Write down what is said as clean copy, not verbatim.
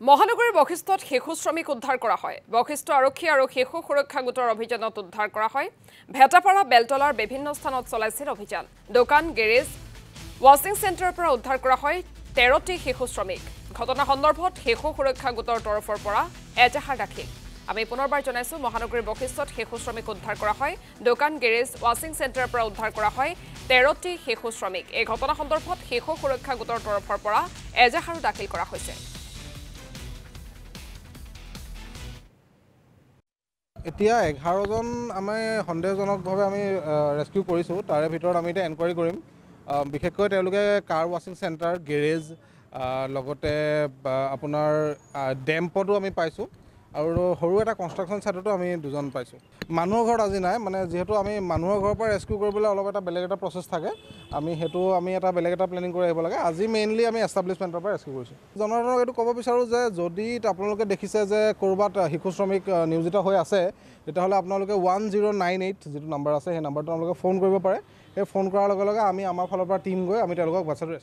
মহানগৰীৰ বশিষ্ঠত শিশু শ্ৰমিক উদ্ধাৰ কৰা হয়। বশিষ্ঠ আৰক্ষী আৰু শিশু সুৰক্ষা গোটৰ অভিযানত উদ্ধাৰ কৰা হয়। ভেটাপাৰা বেলতলাৰ বিভিন্ন স্থানত চলাইছিল অভিযান। দোকান, গেৰেজ, ৱাশ্বিং চেণ্টাৰৰ পৰা উদ্ধাৰ কৰা হয় 13টি শিশু শ্ৰমিক। ঘটনা সন্দৰ্ভত শিশু সুৰক্ষা গোটৰ তৰফৰ পৰা এজাহাৰ দাখিল। আমি পুনৰবাৰ জনাইছো, মহানগৰীৰ বশিষ্ঠত শিশু শ্ৰমিক উদ্ধাৰ কৰা হয়। দোকান, গেৰেজ, ৱাশ্বিং চেণ্টাৰৰ পৰা উদ্ধাৰ কৰা হয় 13টি শিশু শ্ৰমিক। এই ঘটনা সন্দৰ্ভত শিশু সুৰক্ষা গোটৰ তৰফৰ পৰা এজাহাৰো দাখিল কৰা হৈছে। এতিয়া 11জন আমি সন্দেহজনকভাৱে আমি ৰেস্কিউ কৰিছোঁ। তাৰে ভিতৰত আমি এতিয়া এনকুৱাৰী কৰিম। বিশেষকৈ তেওঁলোকে কাৰ ৱাশ্বিং চেণ্টাৰ, গেৰেজ, লগতে আপোনাৰ ডেম্পতো আমি পাইছোঁ আৰু সৰু এটা কনষ্ট্ৰাকশ্যন ছাইটতো আমি 2জন পাইছোঁ। মানুহৰ ঘৰত আজি নাই, মানে যিহেতু আমি মানুহৰ ঘৰৰ পৰা ৰেস্কিউ কৰিবলৈ অলপ এটা বেলেগ এটা প্ৰচেছ থাকে, আমি এটা বেলেগ এটা প্লেনিং কৰি আহিব লাগে। আজি মেইনলি আমি এষ্টাব্লিছমেণ্টৰ পৰা ৰেস্কিউ কৰিছোঁ। জনসাধাৰণক এইটো ক'ব বিচাৰোঁ যে যদি আপোনালোকে দেখিছে যে ক'ৰবাত শিশু শ্ৰমিক নিয়োজিত হৈ আছে, তেতিয়াহ'লে আপোনালোকে 1098 যিটো নাম্বাৰ আছে, সেই নাম্বাৰটো আপোনালোকে ফোন কৰিব পাৰে। সেই ফোন কৰাৰ লগে লগে আমি আমাৰ ফালৰ পৰা টীম গৈ আমি তেওঁলোকক বাচ্ছাটো